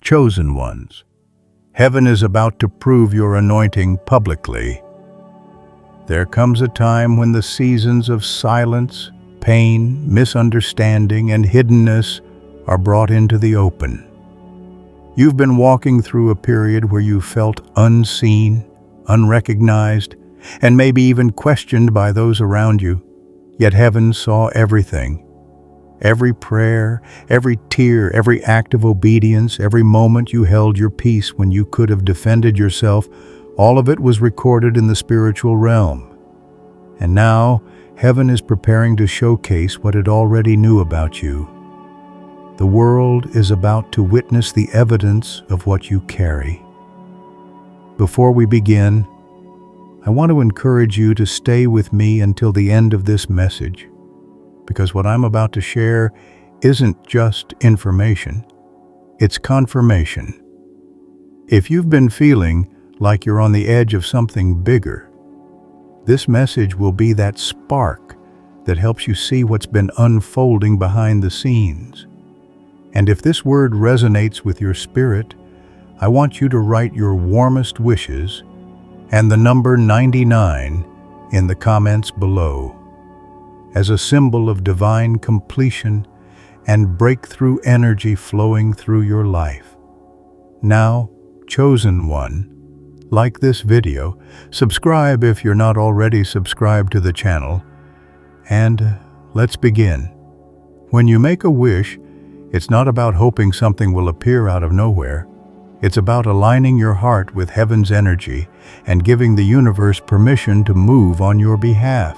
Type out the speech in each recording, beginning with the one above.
chosen ones. Heaven is about to prove your anointing publicly. There comes a time when the seasons of silence, pain, misunderstanding, and hiddenness are brought into the open. You've been walking through a period where you felt unseen, unrecognized, and maybe even questioned by those around you. Yet heaven saw everything. Every prayer, every tear, every act of obedience, every moment you held your peace when you could have defended yourself, all of it was recorded in the spiritual realm. And now, heaven is preparing to showcase what it already knew about you. The world is about to witness the evidence of what you carry. Before we begin, I want to encourage you to stay with me until the end of this message, because what I'm about to share isn't just information, it's confirmation. If you've been feeling like you're on the edge of something bigger, this message will be that spark that helps you see what's been unfolding behind the scenes. And if this word resonates with your spirit, I want you to write your warmest wishes and the number 99 in the comments below, as a symbol of divine completion and breakthrough energy flowing through your life. Now, chosen one, like this video, subscribe if you're not already subscribed to the channel, and let's begin. When you make a wish, it's not about hoping something will appear out of nowhere. It's about aligning your heart with heaven's energy and giving the universe permission to move on your behalf.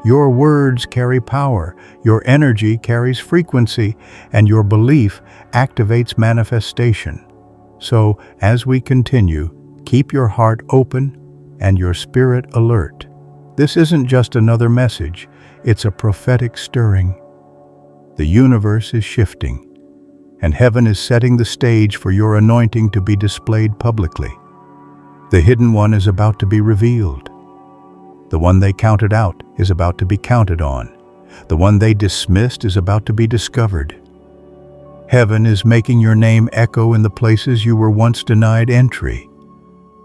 Your words carry power, your energy carries frequency, and your belief activates manifestation. So, as we continue, keep your heart open and your spirit alert. This isn't just another message, it's a prophetic stirring. The universe is shifting, and heaven is setting the stage for your anointing to be displayed publicly. The hidden one is about to be revealed. The one they counted out is about to be counted on. The one they dismissed is about to be discovered. Heaven is making your name echo in the places you were once denied entry.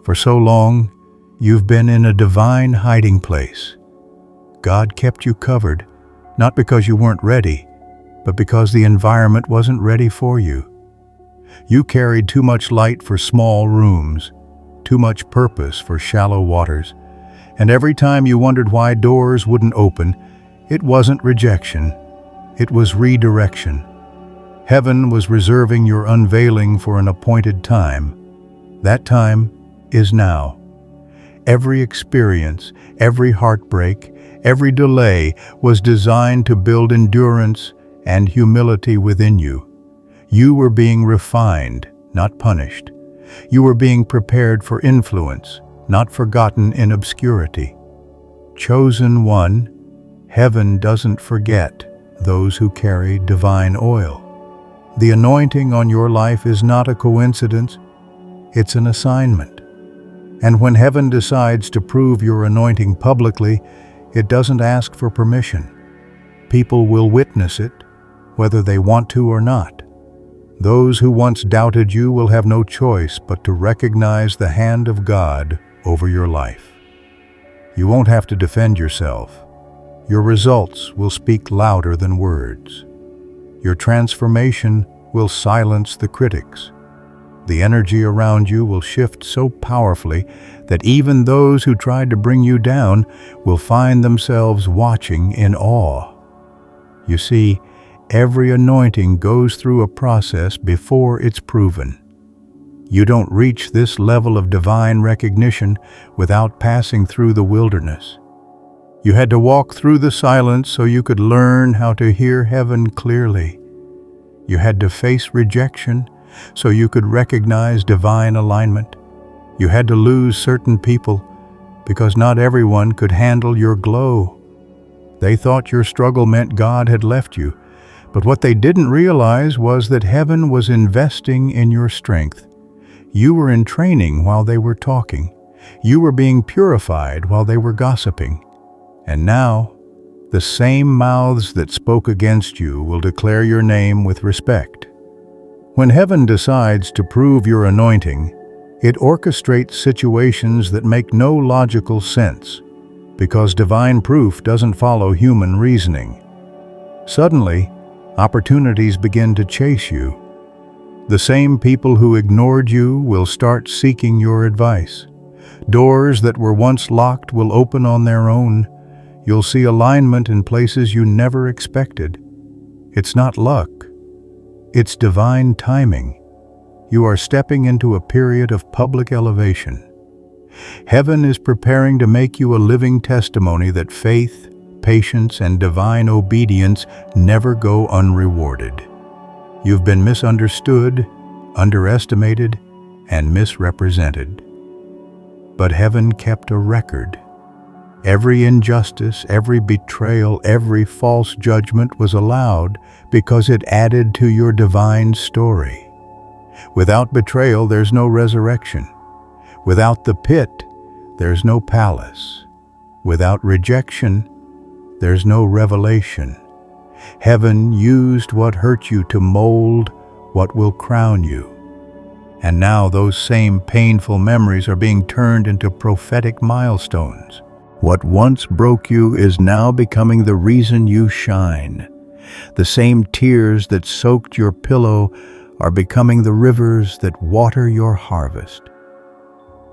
For so long, you've been in a divine hiding place. God kept you covered, not because you weren't ready, but because the environment wasn't ready for you. You carried too much light for small rooms, too much purpose for shallow waters, and every time you wondered why doors wouldn't open, it wasn't rejection, it was redirection. Heaven was reserving your unveiling for an appointed time. That time is now. Every experience, every heartbreak, every delay was designed to build endurance and humility within you. You were being refined, not punished. You were being prepared for influence, not forgotten in obscurity. Chosen one, heaven doesn't forget those who carry divine oil. The anointing on your life is not a coincidence, it's an assignment. And when heaven decides to prove your anointing publicly, it doesn't ask for permission. People will witness it, whether they want to or not. Those who once doubted you will have no choice but to recognize the hand of God over your life. You won't have to defend yourself. Your results will speak louder than words. Your transformation will silence the critics. The energy around you will shift so powerfully that even those who tried to bring you down will find themselves watching in awe. You see, every anointing goes through a process before it's proven. You don't reach this level of divine recognition without passing through the wilderness. You had to walk through the silence so you could learn how to hear heaven clearly. You had to face rejection so you could recognize divine alignment. You had to lose certain people because not everyone could handle your glow. They thought your struggle meant God had left you, but what they didn't realize was that heaven was investing in your strength. You were in training while they were talking. You were being purified while they were gossiping. And now, the same mouths that spoke against you will declare your name with respect. When heaven decides to prove your anointing, it orchestrates situations that make no logical sense, because divine proof doesn't follow human reasoning. Suddenly, opportunities begin to chase you. The same people who ignored you will start seeking your advice. Doors that were once locked will open on their own. You'll see alignment in places you never expected. It's not luck. It's divine timing. You are stepping into a period of public elevation. Heaven is preparing to make you a living testimony that faith, patience, and divine obedience never go unrewarded. You've been misunderstood, underestimated, and misrepresented. But heaven kept a record. Every injustice, every betrayal, every false judgment was allowed because it added to your divine story. Without betrayal, there's no resurrection. Without the pit, there's no palace. Without rejection, there's no revelation. Heaven used what hurt you to mold what will crown you. And now those same painful memories are being turned into prophetic milestones. What once broke you is now becoming the reason you shine. The same tears that soaked your pillow are becoming the rivers that water your harvest.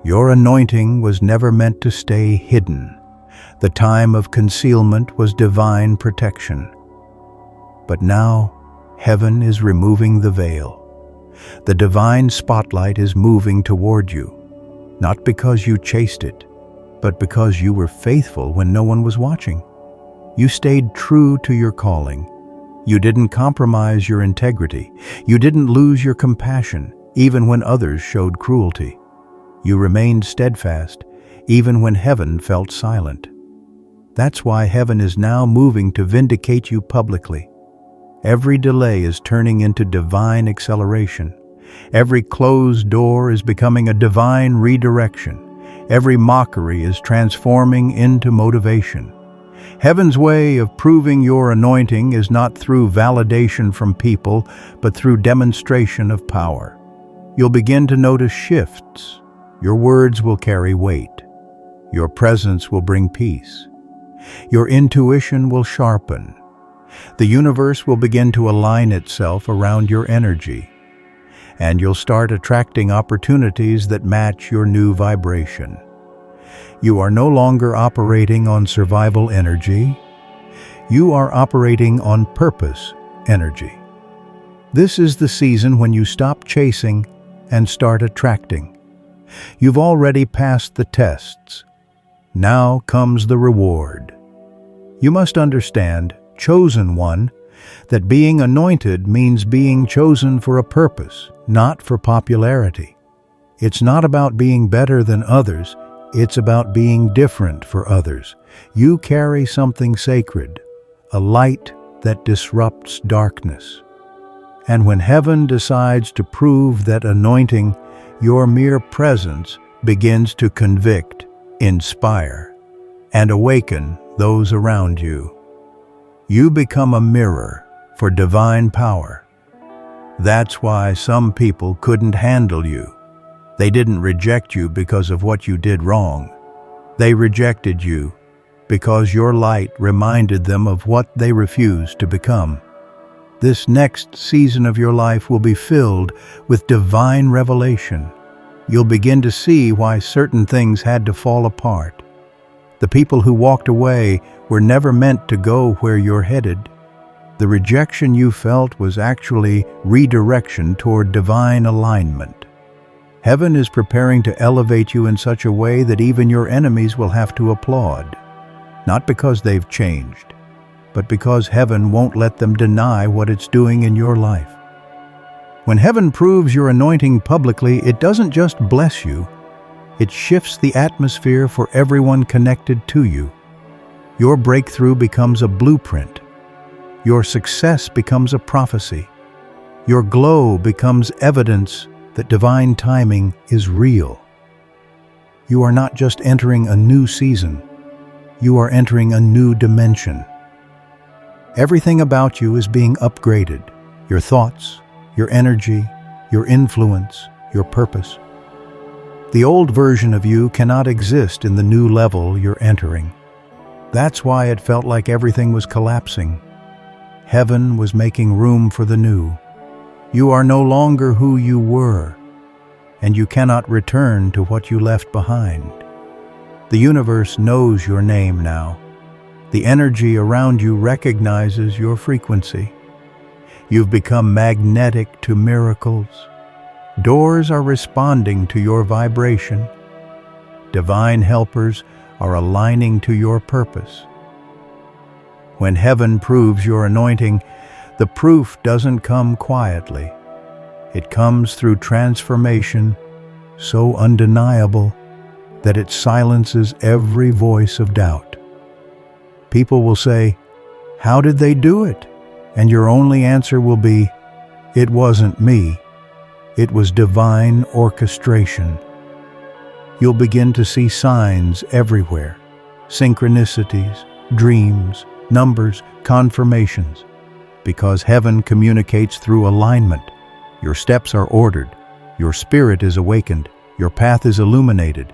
Your anointing was never meant to stay hidden. The time of concealment was divine protection. But now, heaven is removing the veil. The divine spotlight is moving toward you, not because you chased it, but because you were faithful when no one was watching. You stayed true to your calling. You didn't compromise your integrity. You didn't lose your compassion, even when others showed cruelty. You remained steadfast, even when heaven felt silent. That's why heaven is now moving to vindicate you publicly. Every delay is turning into divine acceleration. Every closed door is becoming a divine redirection. Every mockery is transforming into motivation. Heaven's way of proving your anointing is not through validation from people, but through demonstration of power. You'll begin to notice shifts. Your words will carry weight. Your presence will bring peace. Your intuition will sharpen. The universe will begin to align itself around your energy, and you'll start attracting opportunities that match your new vibration. You are no longer operating on survival energy. You are operating on purpose energy. This is the season when you stop chasing and start attracting. You've already passed the tests. Now comes the reward. You must understand, chosen one, that being anointed means being chosen for a purpose, not for popularity. It's not about being better than others. It's about being different for others. You carry something sacred, a light that disrupts darkness. And when heaven decides to prove that anointing, your mere presence begins to convict, inspire, and awaken those around you. You become a mirror for divine power. That's why some people couldn't handle you. They didn't reject you because of what you did wrong. They rejected you because your light reminded them of what they refused to become. This next season of your life will be filled with divine revelation. You'll begin to see why certain things had to fall apart. The people who walked away were never meant to go where you're headed. The rejection you felt was actually redirection toward divine alignment. Heaven is preparing to elevate you in such a way that even your enemies will have to applaud. Not because they've changed, but because heaven won't let them deny what it's doing in your life. When heaven proves your anointing publicly, it doesn't just bless you, it shifts the atmosphere for everyone connected to you. Your breakthrough becomes a blueprint. Your success becomes a prophecy. Your glow becomes evidence that divine timing is real. You are not just entering a new season, you are entering a new dimension. Everything about you is being upgraded. Your thoughts, your energy, your influence, your purpose. The old version of you cannot exist in the new level you're entering. That's why it felt like everything was collapsing. Heaven was making room for the new. You are no longer who you were, and you cannot return to what you left behind. The universe knows your name now. The energy around you recognizes your frequency. You've become magnetic to miracles. Doors are responding to your vibration. Divine helpers are aligning to your purpose. When heaven proves your anointing, the proof doesn't come quietly. It comes through transformation so undeniable that it silences every voice of doubt. People will say, "How did they do it?" And your only answer will be, "It wasn't me. It was divine orchestration." You'll begin to see signs everywhere, synchronicities, dreams, numbers, confirmations, because heaven communicates through alignment. Your steps are ordered, your spirit is awakened, your path is illuminated.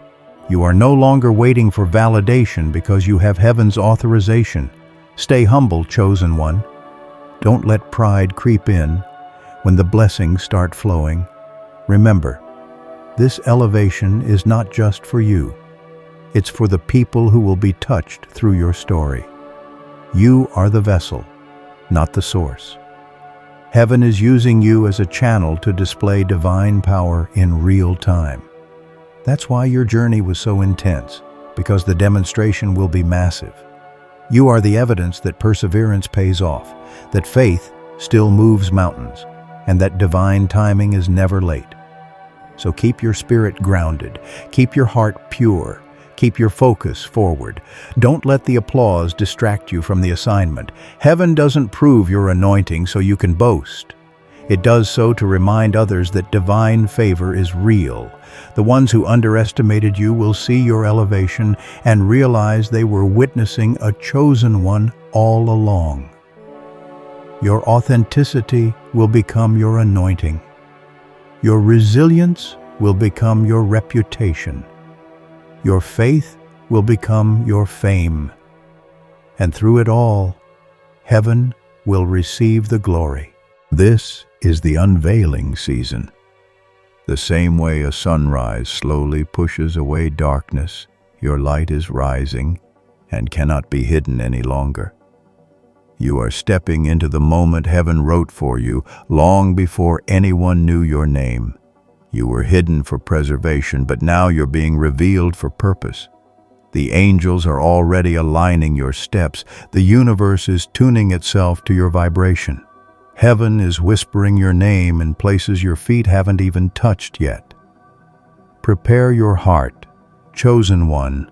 You are no longer waiting for validation because you have heaven's authorization. Stay humble, chosen one. Don't let pride creep in when the blessings start flowing. Remember, this elevation is not just for you. It's for the people who will be touched through your story. You are the vessel, not the source. Heaven is using you as a channel to display divine power in real time. That's why your journey was so intense, because the demonstration will be massive. You are the evidence that perseverance pays off, that faith still moves mountains, and that divine timing is never late. So keep your spirit grounded, keep your heart pure, keep your focus forward. Don't let the applause distract you from the assignment. Heaven doesn't prove your anointing so you can boast. It does so to remind others that divine favor is real. The ones who underestimated you will see your elevation and realize they were witnessing a chosen one all along. Your authenticity will become your anointing. Your resilience will become your reputation. Your faith will become your fame. And through it all, heaven will receive the glory. This is the unveiling season. The same way a sunrise slowly pushes away darkness, your light is rising and cannot be hidden any longer. You are stepping into the moment heaven wrote for you long before anyone knew your name. You were hidden for preservation, but now you're being revealed for purpose. The angels are already aligning your steps. The universe is tuning itself to your vibration. Heaven is whispering your name in places your feet haven't even touched yet. Prepare your heart, chosen one.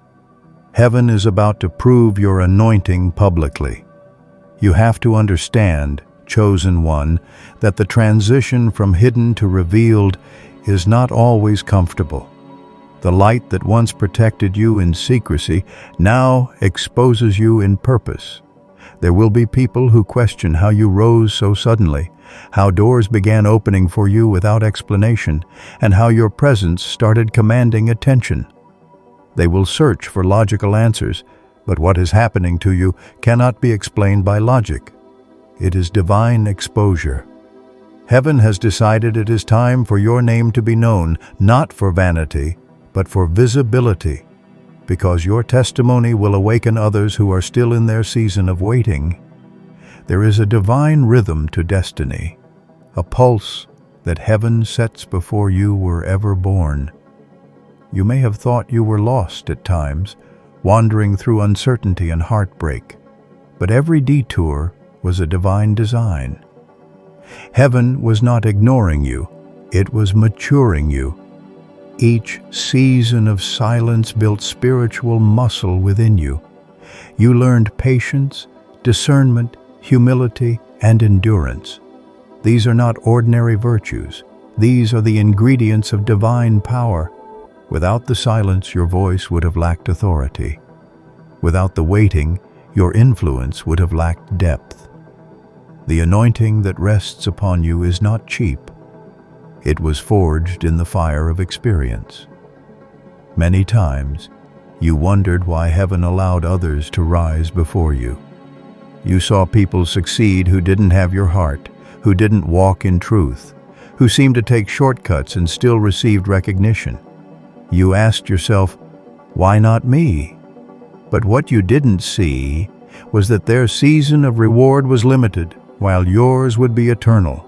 Heaven is about to prove your anointing publicly. You have to understand, chosen one, that the transition from hidden to revealed is not always comfortable. The light that once protected you in secrecy now exposes you in purpose. There will be people who question how you rose so suddenly, how doors began opening for you without explanation, and how your presence started commanding attention. They will search for logical answers, but what is happening to you cannot be explained by logic. It is divine exposure. Heaven has decided it is time for your name to be known, not for vanity, but for visibility, because your testimony will awaken others who are still in their season of waiting. There is a divine rhythm to destiny, a pulse that heaven sets before you were ever born. You may have thought you were lost at times, wandering through uncertainty and heartbreak, but every detour was a divine design. Heaven was not ignoring you, it was maturing you. Each season of silence built spiritual muscle within you. You learned patience, discernment, humility, and endurance. These are not ordinary virtues. These are the ingredients of divine power. Without the silence, your voice would have lacked authority. Without the waiting, your influence would have lacked depth. The anointing that rests upon you is not cheap. It was forged in the fire of experience. Many times, you wondered why heaven allowed others to rise before you. You saw people succeed who didn't have your heart, who didn't walk in truth, who seemed to take shortcuts and still received recognition. You asked yourself, why not me? But what you didn't see was that their season of reward was limited, while yours would be eternal.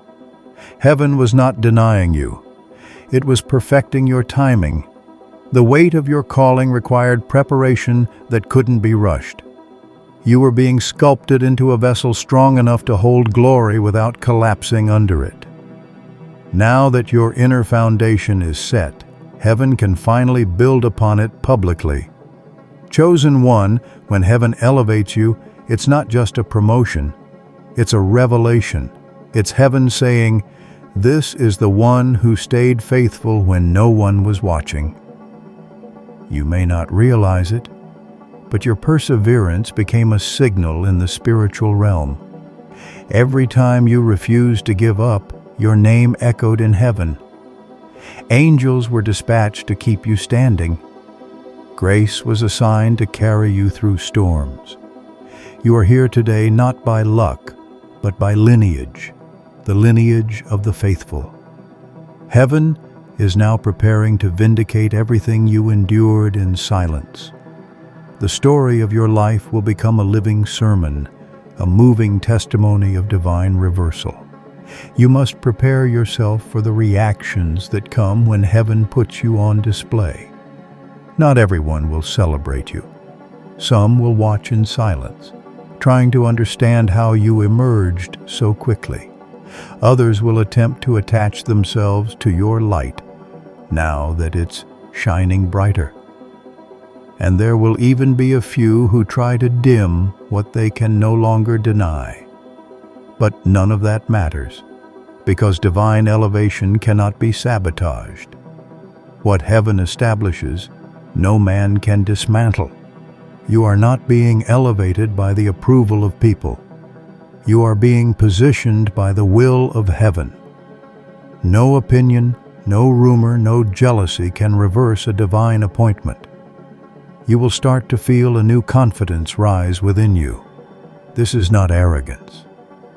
Heaven was not denying you. It was perfecting your timing. The weight of your calling required preparation that couldn't be rushed. You were being sculpted into a vessel strong enough to hold glory without collapsing under it. Now that your inner foundation is set, heaven can finally build upon it publicly. Chosen one, when heaven elevates you, it's not just a promotion, it's a revelation. It's heaven saying, "This is the one who stayed faithful when no one was watching." You may not realize it, but your perseverance became a signal in the spiritual realm. Every time you refused to give up, your name echoed in heaven. Angels were dispatched to keep you standing. Grace was assigned to carry you through storms. You are here today not by luck, but by lineage, the lineage of the faithful. Heaven is now preparing to vindicate everything you endured in silence. The story of your life will become a living sermon, a moving testimony of divine reversal. You must prepare yourself for the reactions that come when heaven puts you on display. Not everyone will celebrate you. Some will watch in silence, trying to understand how you emerged so quickly. Others will attempt to attach themselves to your light now that it's shining brighter. And there will even be a few who try to dim what they can no longer deny. But none of that matters, because divine elevation cannot be sabotaged. What heaven establishes, no man can dismantle. You are not being elevated by the approval of people. You are being positioned by the will of heaven. No opinion, no rumor, no jealousy can reverse a divine appointment. You will start to feel a new confidence rise within you. This is not arrogance.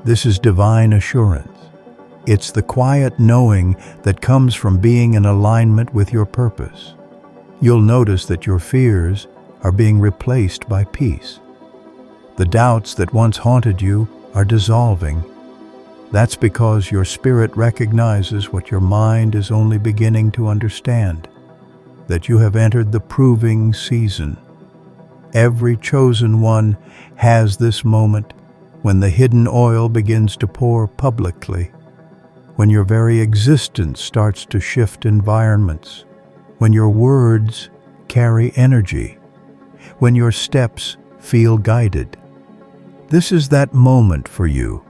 This is divine assurance. It's the quiet knowing that comes from being in alignment with your purpose. You'll notice that your fears are being replaced by peace. The doubts that once haunted you are dissolving. That's because your spirit recognizes what your mind is only beginning to understand, that you have entered the proving season. Every chosen one has this moment when the hidden oil begins to pour publicly, when your very existence starts to shift environments, when your words carry energy, when your steps feel guided. This is that moment for you.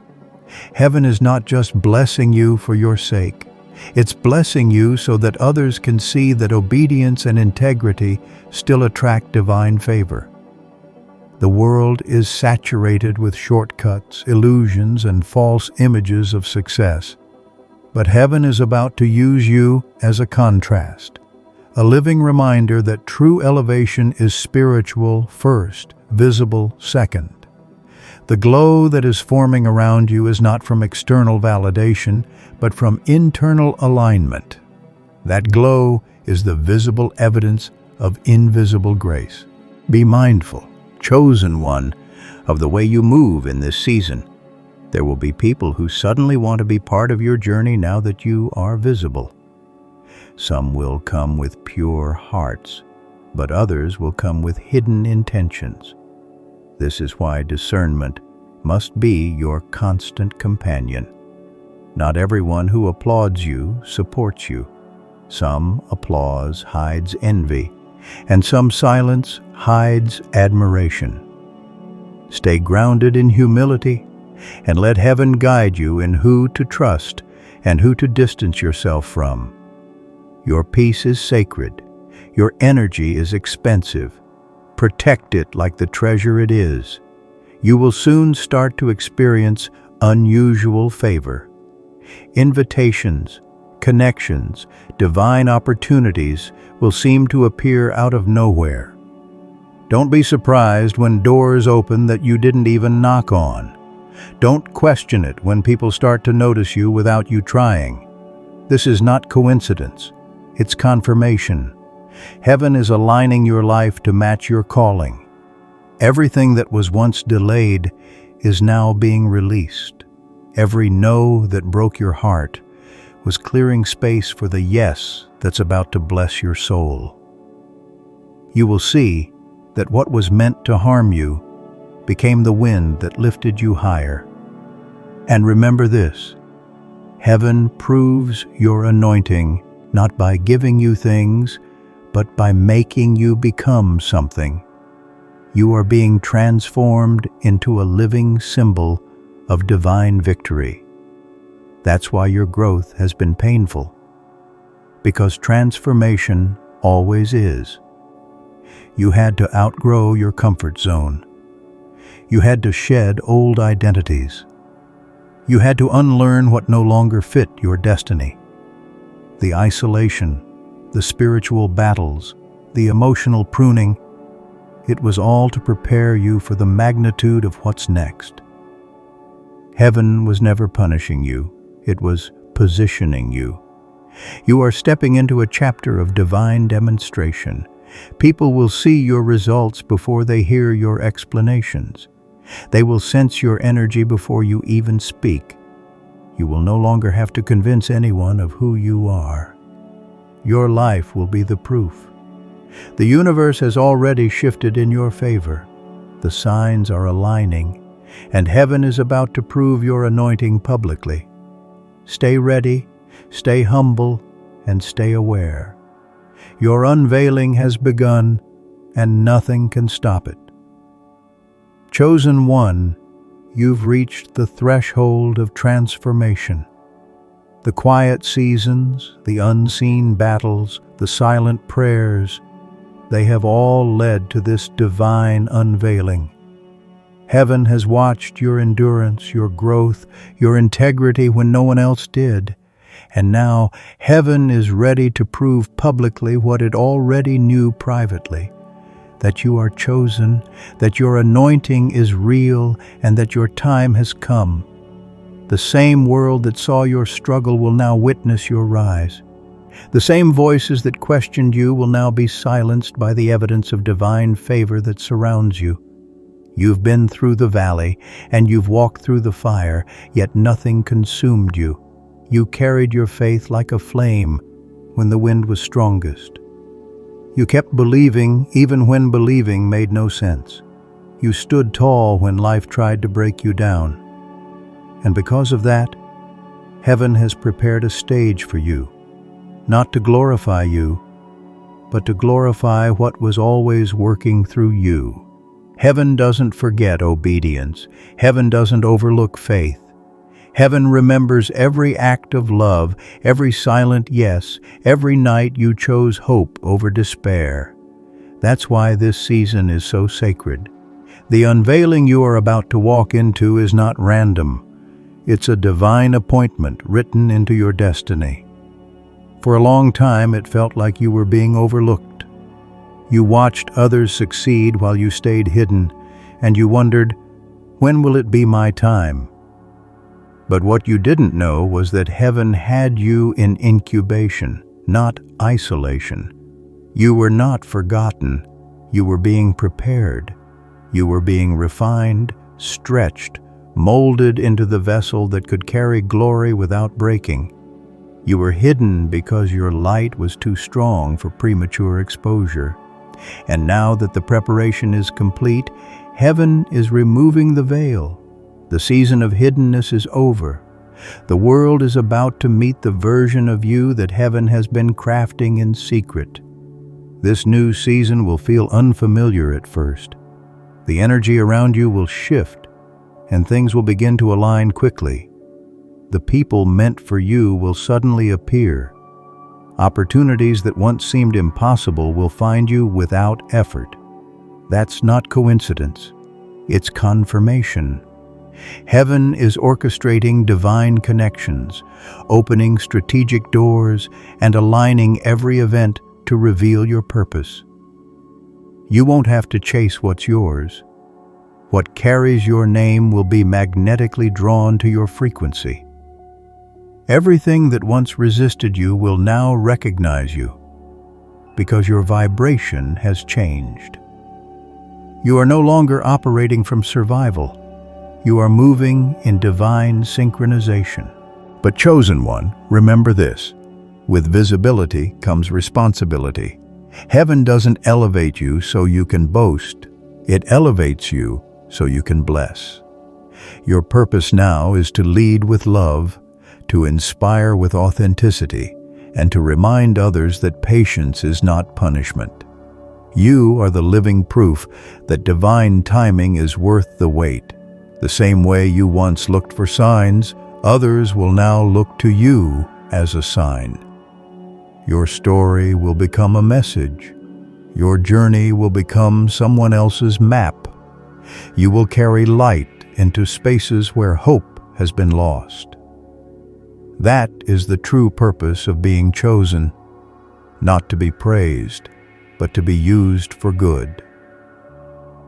Heaven is not just blessing you for your sake. It's blessing you so that others can see that obedience and integrity still attract divine favor. The world is saturated with shortcuts, illusions, and false images of success. But heaven is about to use you as a contrast, a living reminder that true elevation is spiritual first, visible second. The glow that is forming around you is not from external validation, but from internal alignment. That glow is the visible evidence of invisible grace. Be mindful, chosen one, of the way you move in this season. There will be people who suddenly want to be part of your journey now that you are visible. Some will come with pure hearts, but others will come with hidden intentions. This is why discernment must be your constant companion. Not everyone who applauds you supports you. Some applause hides envy, and some silence hides admiration. Stay grounded in humility, and let heaven guide you in who to trust and who to distance yourself from. Your peace is sacred. Your energy is expensive. Protect it like the treasure it is. You will soon start to experience unusual favor. Invitations, connections, divine opportunities will seem to appear out of nowhere. Don't be surprised when doors open that you didn't even knock on. Don't question it when people start to notice you without you trying. This is not coincidence. It's confirmation. Heaven is aligning your life to match your calling. Everything that was once delayed is now being released. Every no that broke your heart was clearing space for the yes that's about to bless your soul. You will see that what was meant to harm you became the wind that lifted you higher. And remember this: heaven proves your anointing not by giving you things, but by making you become something. You are being transformed into a living symbol of divine victory. That's why your growth has been painful, because transformation always is. You had to outgrow your comfort zone. You had to shed old identities. You had to unlearn what no longer fit your destiny. The isolation, the spiritual battles, the emotional pruning, it was all to prepare you for the magnitude of what's next. Heaven was never punishing you, it was positioning you. You are stepping into a chapter of divine demonstration. People will see your results before they hear your explanations. They will sense your energy before you even speak. You will no longer have to convince anyone of who you are. Your life will be the proof. The universe has already shifted in your favor. The signs are aligning, and heaven is about to prove your anointing publicly. Stay ready, stay humble, and stay aware. Your unveiling has begun, and nothing can stop it. Chosen one, you've reached the threshold of transformation. The quiet seasons, the unseen battles, the silent prayers, they have all led to this divine unveiling. Heaven has watched your endurance, your growth, your integrity when no one else did. And now heaven is ready to prove publicly what it already knew privately: that you are chosen, that your anointing is real, and that your time has come. The same world that saw your struggle will now witness your rise. The same voices that questioned you will now be silenced by the evidence of divine favor that surrounds you. You've been through the valley, and you've walked through the fire, yet nothing consumed you. You carried your faith like a flame when the wind was strongest. You kept believing even when believing made no sense. You stood tall when life tried to break you down. And because of that, heaven has prepared a stage for you, not to glorify you, but to glorify what was always working through you. Heaven doesn't forget obedience. Heaven doesn't overlook faith. Heaven remembers every act of love, every silent yes, every night you chose hope over despair. That's why this season is so sacred. The unveiling you are about to walk into is not random. It's a divine appointment written into your destiny. For a long time, it felt like you were being overlooked. You watched others succeed while you stayed hidden, and you wondered, when will it be my time? But what you didn't know was that heaven had you in incubation, not isolation. You were not forgotten. You were being prepared. You were being refined, stretched, molded into the vessel that could carry glory without breaking. You were hidden because your light was too strong for premature exposure. And now that the preparation is complete, heaven is removing the veil. The season of hiddenness is over. The world is about to meet the version of you that heaven has been crafting in secret. This new season will feel unfamiliar at first. The energy around you will shift, and things will begin to align quickly. The people meant for you will suddenly appear. Opportunities that once seemed impossible will find you without effort. That's not coincidence. It's confirmation. Heaven is orchestrating divine connections, opening strategic doors, and aligning every event to reveal your purpose. You won't have to chase what's yours. What carries your name will be magnetically drawn to your frequency. Everything that once resisted you will now recognize you, because your vibration has changed. You are no longer operating from survival. You are moving in divine synchronization. But chosen one, remember this: with visibility comes responsibility. Heaven doesn't elevate you so you can boast. It elevates you so you can bless. Your purpose now is to lead with love, to inspire with authenticity, and to remind others that patience is not punishment. You are the living proof that divine timing is worth the wait. The same way you once looked for signs, others will now look to you as a sign. Your story will become a message. Your journey will become someone else's map. You will carry light into spaces where hope has been lost. That is the true purpose of being chosen, not to be praised, but to be used for good.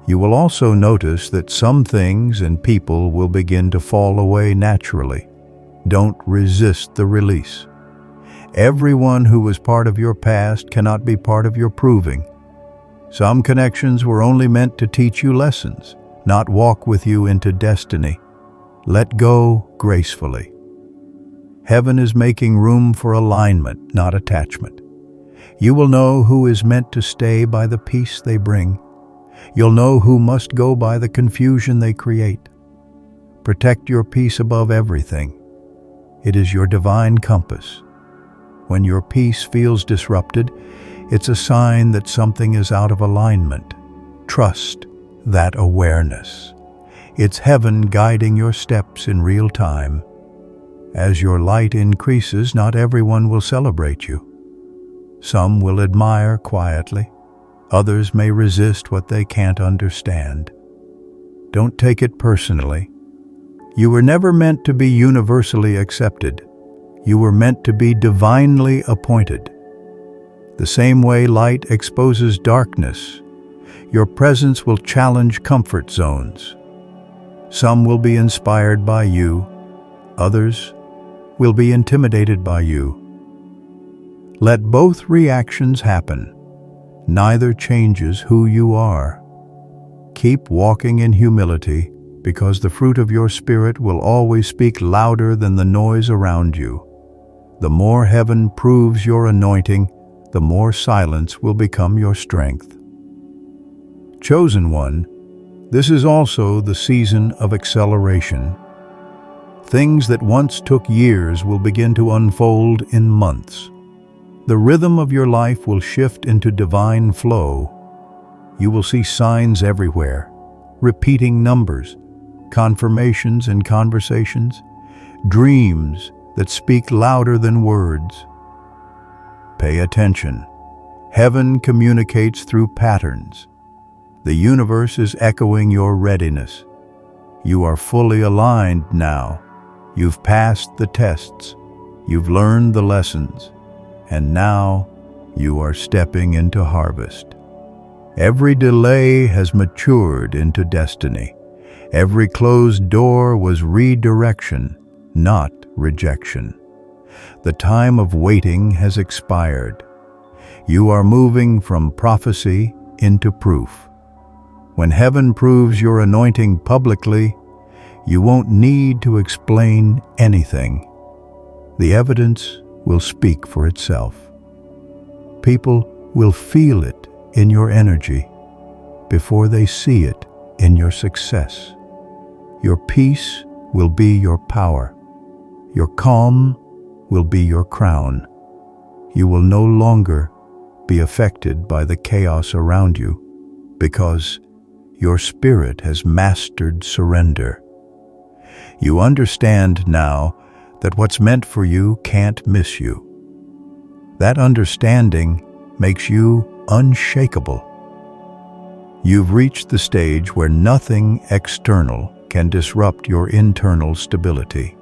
You will also notice that some things and people will begin to fall away naturally. Don't resist the release. Everyone who was part of your past cannot be part of your proving. Some connections were only meant to teach you lessons, not walk with you into destiny. Let go gracefully. Heaven is making room for alignment, not attachment. You will know who is meant to stay by the peace they bring. You'll know who must go by the confusion they create. Protect your peace above everything. It is your divine compass. When your peace feels disrupted, it's a sign that something is out of alignment. Trust that awareness. It's heaven guiding your steps in real time. As your light increases, not everyone will celebrate you. Some will admire quietly. Others may resist what they can't understand. Don't take it personally. You were never meant to be universally accepted. You were meant to be divinely appointed. The same way light exposes darkness, your presence will challenge comfort zones. Some will be inspired by you. Others will be intimidated by you. Let both reactions happen. Neither changes who you are. Keep walking in humility, because the fruit of your spirit will always speak louder than the noise around you. The more heaven proves your anointing, the more silence will become your strength. Chosen one, this is also the season of acceleration. Things that once took years will begin to unfold in months. The rhythm of your life will shift into divine flow. You will see signs everywhere, repeating numbers, confirmations in conversations, dreams that speak louder than words. Pay attention. Heaven communicates through patterns. The universe is echoing your readiness. You are fully aligned now. You've passed the tests. You've learned the lessons. And now you are stepping into harvest. Every delay has matured into destiny. Every closed door was redirection, not rejection. The time of waiting has expired. You are moving from prophecy into proof. When heaven proves your anointing publicly, you won't need to explain anything. The evidence will speak for itself. People will feel it in your energy before they see it in your success. Your peace will be your power. Your calm will be your crown. You will no longer be affected by the chaos around you because your spirit has mastered surrender. You understand now that what's meant for you can't miss you. That understanding makes you unshakable. You've reached the stage where nothing external can disrupt your internal stability.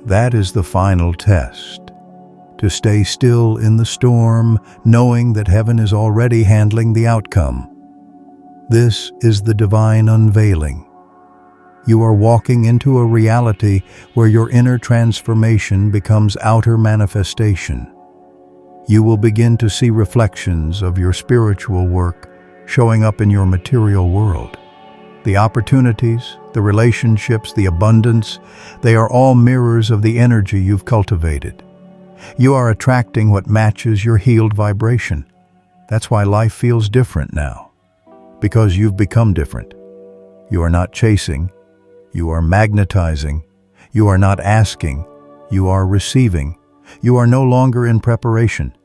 That is the final test. To stay still in the storm, knowing that heaven is already handling the outcome. This is the divine unveiling. You are walking into a reality where your inner transformation becomes outer manifestation. You will begin to see reflections of your spiritual work showing up in your material world. The opportunities, the relationships, the abundance, they are all mirrors of the energy you've cultivated. You are attracting what matches your healed vibration. That's why life feels different now. Because you've become different. You are not chasing. You are magnetizing. You are not asking. You are receiving. You are no longer in preparation.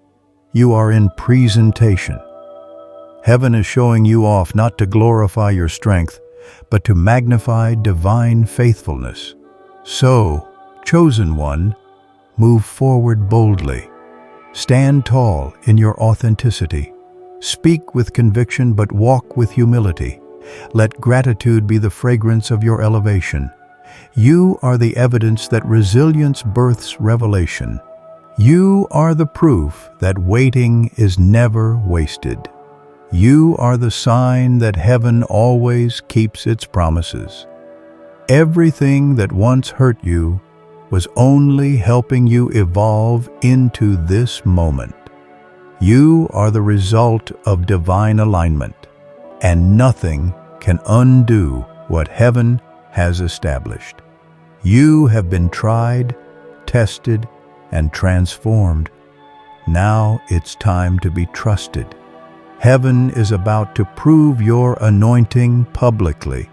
You are in presentation. Heaven is showing you off not to glorify your strength, but to magnify divine faithfulness. So, chosen one, move forward boldly. Stand tall in your authenticity. Speak with conviction, but walk with humility. Let gratitude be the fragrance of your elevation. You are the evidence that resilience births revelation. You are the proof that waiting is never wasted. You are the sign that heaven always keeps its promises. Everything that once hurt you was only helping you evolve into this moment. You are the result of divine alignment, and nothing can undo what heaven has established. You have been tried, tested, and transformed. Now it's time to be trusted. Heaven is about to prove your anointing publicly,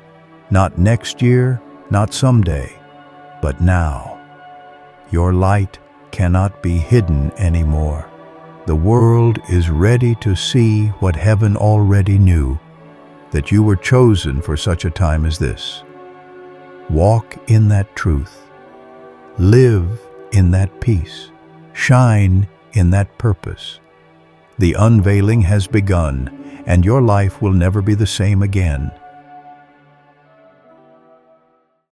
not next year, not someday, but now. Your light cannot be hidden anymore. The world is ready to see what heaven already knew, that you were chosen for such a time as this. Walk in that truth. Live in that peace. Shine in that purpose. The unveiling has begun, and your life will never be the same again.